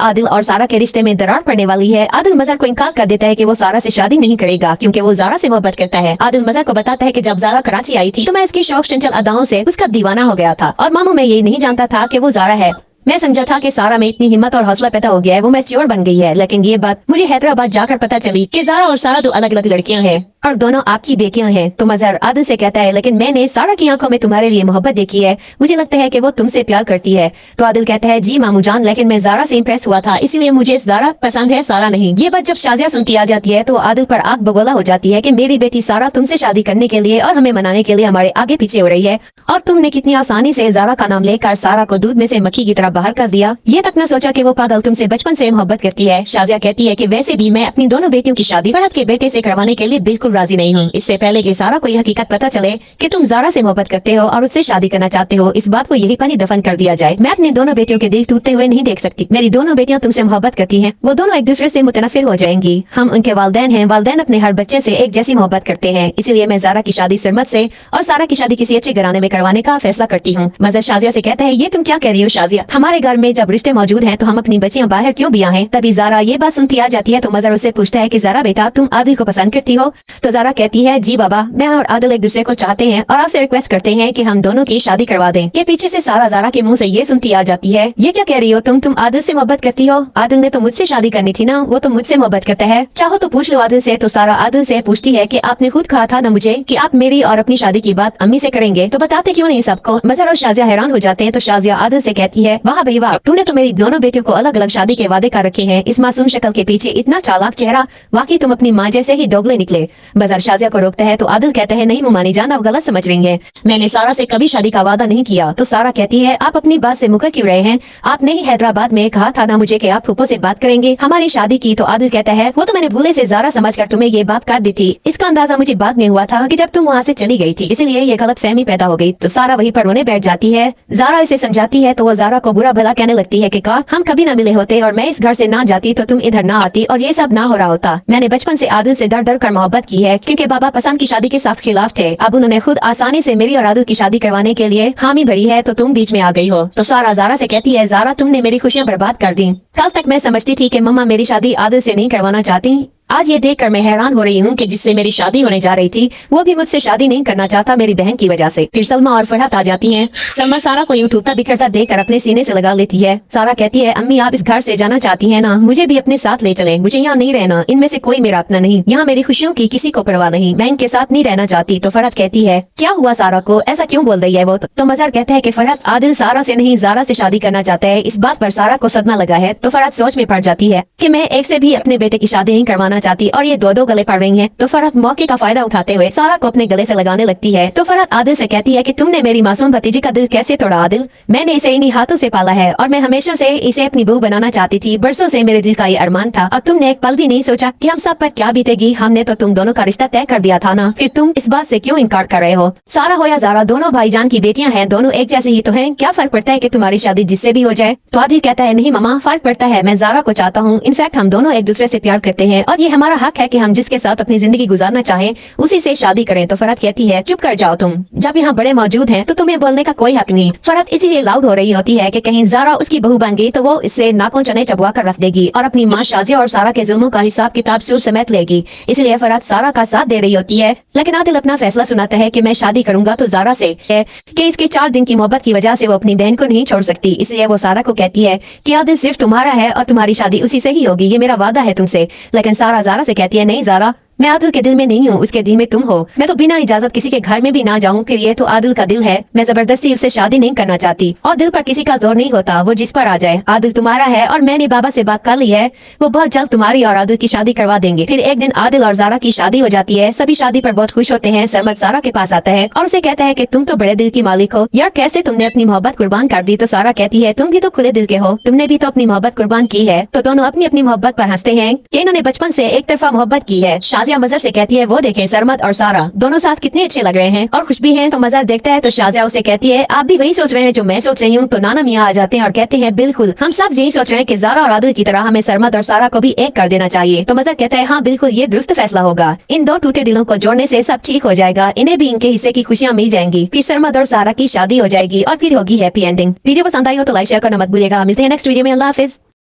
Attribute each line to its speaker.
Speaker 1: आदिल और सारा के रिश्ते में दरार पड़ने वाली है। आदिल मजहर को इनकार कर देता है कि वो सारा से शादी नहीं करेगा क्योंकि वो ज़ारा से मोहब्बत करता है। आदिल मजहर को बताता है कि जब ज़ारा कराची आई थी तो मैं इसकी शौक चंचल अदाओं से उसका दीवाना हो गया था और मामू मैं ये नहीं जानता था कि वो ज़ारा है। मैं समझा था कि सारा में इतनी हिम्मत और हौसला पैदा हो गया है, वो मैच्योर बन गई है, लेकिन ये बात मुझे हैदराबाद जाकर पता चली कि ज़ारा और सारा दो अलग अलग लड़कियां हैं और दोनों आपकी बेटियां हैं। तो मजहर आदिल से कहता है लेकिन मैंने सारा की आंखों में तुम्हारे लिए मोहब्बत देखी है, मुझे लगता है कि वो तुमसे प्यार करती है। तो आदिल कहता है जी मामू जान, लेकिन मैं ज़ारा से इम्प्रेस हुआ था, इसीलिए मुझे ज़ारा पसंद है, सारा नहीं। ये बात जब शाजिया सुनती आ जाती है तो आदिल पर आग बगोला हो जाती है कि मेरी बेटी सारा तुमसे शादी करने के लिए और हमें मनाने के लिए हमारे आगे पीछे हो रही है और तुमने कितनी आसानी से ज़ारा का नाम लेकर सारा को दूध में से मक्खी की तरह बाहर कर दिया। ये तक न सोचा कि वो पागल तुमसे बचपन से मोहब्बत करती है। शाजिया कहती है कि वैसे भी मैं अपनी दोनों बेटियों की शादी फरहत के बेटे से करवाने के लिए बिल्कुल राजी नहीं हूँ। इससे पहले कि सारा को यह हकीकत पता चले कि तुम ज़ारा से मोहब्बत करते हो और उससे शादी करना चाहते हो, इस बात को यही पर ही दफन कर दिया जाए। मैं अपनी दोनों बेटियों के दिल टूटते हुए नहीं देख सकती। मेरी दोनों बेटियां तुमसे मोहब्बत करती हैं, वो दोनों एक दूसरे से मुतनफिर हो जाएंगी। हम उनके वालिदैन हैं, वालिदैन अपने हर बच्चे से एक जैसी मोहब्बत करते हैं, इसीलिए मैं ज़ारा की शादी सरमत से और सारा की शादी किसी अच्छे घराने में करवाने का फैसला करती हूँ। मजहर शाजिया से कहता है ये तुम क्या कह रही हो शाजिया, हमारे घर में जब रिश्ते मौजूद हैं तो हम अपनी बच्चियां बाहर क्यों बिया हैं। तभी ज़ारा ये बात सुनती आ जाती है तो मजहर उससे पूछता है कि ज़ारा बेटा तुम आदिल को पसंद करती हो। तो ज़ारा कहती है जी बाबा, मैं और आदिल एक दूसरे को चाहते हैं और आपसे रिक्वेस्ट करते हैं कि हम दोनों की शादी करवा दें। के पीछे से सारा ज़ारा के मुंह से ये सुनती आ जाती है ये क्या कह रही हो तुम आदिल से मोहब्बत करती हो, आदिल ने तो मुझसे शादी करनी थी ना, वो तो मुझसे मोहब्बत करता है, चाहो तो पूछ लो आदिल से। तो सारा आदिल से पूछती है कि आपने खुद कहा था ना मुझे कि आप मेरी और अपनी शादी की बात अम्मी से करेंगे, तो बताते क्यों नहीं सबको। मजहर और शाजिया हैरान हो जाते हैं तो शाजिया आदिल से कहती है वाह भाई वाह, तूने तो मेरी दोनों बेटियों को अलग अलग शादी के वादे कर रखे हैं, इस मासूम शक्ल के पीछे इतना चालाक चेहरा, वाकई तुम अपनी माँ जैसे ही दोगले निकले। मजहर शाजिया को रोकता है तो आदिल कहता है नहीं मुमानी जान, आप गलत समझ रही हैं, मैंने सारा से कभी शादी का वादा नहीं किया। तो सारा कहती है आप अपनी बात से मुकर क्यों रहे हैं, आपने ही हैदराबाद में कहा था ना मुझे कि आप फूफो से बात करेंगे हमारी शादी की। तो आदिल कहता है वो तो मैंने भूले से ज़ारा समझकर तुम्हें ये बात कर दी थी, इसका अंदाजा मुझे बाद में हुआ था कि जब तुम वहाँ से चली गई थी, इसलिए ये गलत फहमी पैदा हो गई। तो सारा वहीं पर रोने बैठ जाती है। ज़ारा इसे समझाती है तो वो ज़ारा को बुरा भला कहने लगती है कि का हम कभी ना मिले होते और मैं इस घर से ना जाती तो तुम इधर ना आती और ये सब ना हो रहा होता। मैंने बचपन से आदिल से डर डर कर मोहब्बत की है क्योंकि बाबा पसंद की शादी के साथ खिलाफ थे, अब उन्होंने खुद आसानी से मेरी और आदिल की शादी करवाने के लिए हामी भरी है तो तुम बीच में आ गई हो। तो सारा ज़ारा से कहती है ज़ारा तुमने मेरी खुशियाँ बर्बाद कर दी, कल तक मैं समझती थी कि मम्मा मेरी शादी आदिल से नहीं करवाना चाहती, आज ये देखकर मैं हैरान हो रही हूँ कि जिससे मेरी शादी होने जा रही थी वो भी मुझसे शादी नहीं करना चाहता मेरी बहन की वजह से। फिर सलमा और फरहत आ जाती हैं। सलमा सारा को यूं टूटता बिखरता देखकर अपने सीने से लगा लेती है। सारा कहती है अम्मी आप इस घर से जाना चाहती हैं ना, मुझे भी अपने साथ ले चलें, मुझे यहाँ नहीं रहना, इनमें से कोई मेरा अपना नहीं, यहाँ मेरी खुशियों की किसी को परवाह नहीं, मैं इनके साथ नहीं रहना चाहती। तो फरहत कहती है क्या हुआ सारा को, ऐसा क्यों बोल रही है वो। तो मजहर कहता है कि फरहत आदिल सारा से नहीं ज़ारा से शादी करना चाहता है। इस बात पर सारा को सदमा लगा है तो फरहत सोच में पड़ जाती है कि मैं एक से भी अपने बेटे की शादी नहीं करवाना चाहती और ये दो गले पड़ रही हैं। तो फरहत मौके का फायदा उठाते हुए सारा को अपने गले से लगाने लगती है। तो फरहत आदिल से कहती है कि तुमने मेरी मासूम भतीजी का दिल कैसे तोड़ा आदिल, मैंने इसे इन्हीं हाथों से पाला है और मैं हमेशा से इसे अपनी बहू बनाना चाहती थी, बरसों से मेरे दिल का ये अरमान था और तुमने एक पल भी नहीं सोचा कि हम सब पर क्या बीतेगी, हमने तो तुम दोनों का रिश्ता तय कर दिया था ना, फिर तुम इस बात से क्यों इनकार कर रहे हो। सारा हो या ज़ारा दोनों भाईजान की बेटियां हैं, दोनों एक जैसे ही तो हैं, क्या फर्क पड़ता है कि तुम्हारी शादी जिससे भी हो जाए। तो आदिल कहता है नहीं मामा फर्क पड़ता है, मैं ज़ारा को चाहता हूँ, इनफैक्ट हम दोनों एक दूसरे से प्यार करते हैं और ये हमारा हक है कि हम जिसके साथ अपनी जिंदगी गुजारना चाहे उसी से शादी करें। तो फरहत कहती है चुप कर जाओ तुम, जब यहाँ बड़े मौजूद हैं तो तुम्हें बोलने का कोई हक नहीं। फरहत इसीलिए लाउड हो रही होती है कि कहीं ज़ारा उसकी बहू बन गई तो वो इससे नाखून चने चबवा कर रख देगी और अपनी माँ शाजिया और सारा के जुल्मों का हिसाब किताब सूर समेत लेगी, इसलिए फरहत सारा का साथ दे रही होती है। लेकिन आदिल अपना फैसला सुनाता है कि मैं शादी करूंगा तो ज़ारा से है कि इसके 4 दिन की मोहब्बत की वजह से वो अपनी बहन को नहीं छोड़ सकती, इसलिए वो सारा को कहती है कि आदिल सिर्फ तुम्हारा है और तुम्हारी शादी उसी से ही होगी, ये मेरा वादा है तुमसे। लेकिन सारा ज़ारा से कहती है नहीं ज़ारा, मैं आदिल के दिल में नहीं हूँ, उसके दिल में तुम हो, मैं तो बिना इजाजत किसी के घर में भी ना जाऊँ कि ये तो आदिल का दिल है, मैं जबरदस्ती उससे शादी नहीं करना चाहती और दिल पर किसी का जोर नहीं होता, वो जिस पर आ जाए। आदिल तुम्हारा है और मैंने बाबा से बात कर ली है, वो बहुत जल्द तुम्हारी और आदिल की शादी करवा देंगे। फिर एक दिन आदिल और ज़ारा की शादी हो जाती है, सभी शादी पर बहुत खुश होते हैं। सरमद ज़ारा के पास आता है और उसे कहता है कि तुम तो बड़े दिल की मालिक हो यार, कैसे तुमने अपनी मोहब्बत कुर्बान कर दी। तो सारा कहती है तुम भी तो खुले दिल के हो, तुमने भी तो अपनी मोहब्बत कुर्बान की है। तो दोनों अपनी अपनी मोहब्बत पर हंसते हैं कि इन्होंने बचपन से एक तरफा मोहब्बत की है। शाजिया मजहर से कहती है वो देखें सरमद और सारा दोनों साथ कितने अच्छे लग रहे हैं और खुश भी हैं। तो मजहर देखता है तो शाजिया उसे कहती है आप भी वही सोच रहे हैं जो मैं सोच रही हूँ। तो नाना मियाँ आ जाते हैं और कहते हैं बिल्कुल, हम सब यही सोच रहे हैं कि ज़ारा और आदिल की तरह हमें सरमद और सारा को भी एक कर देना चाहिए। तो मजहर कहता है हाँ बिल्कुल, ये दुरुस्त फैसला होगा, इन दो टूटे दिलों को जोड़ने से सब ठीक हो जाएगा, इन्हें भी इनके हिस्से की खुशियाँ मिल जाएंगी, फिर सरमद और सारा की शादी हो जाएगी और फिर होगी हैप्पी एंडिंग। वीडियो पसंद आई हो तो लाइक शेयर करना मत भूलिएगा। मिलते हैं नेक्स्ट वीडियो में, अल्लाह हाफिज।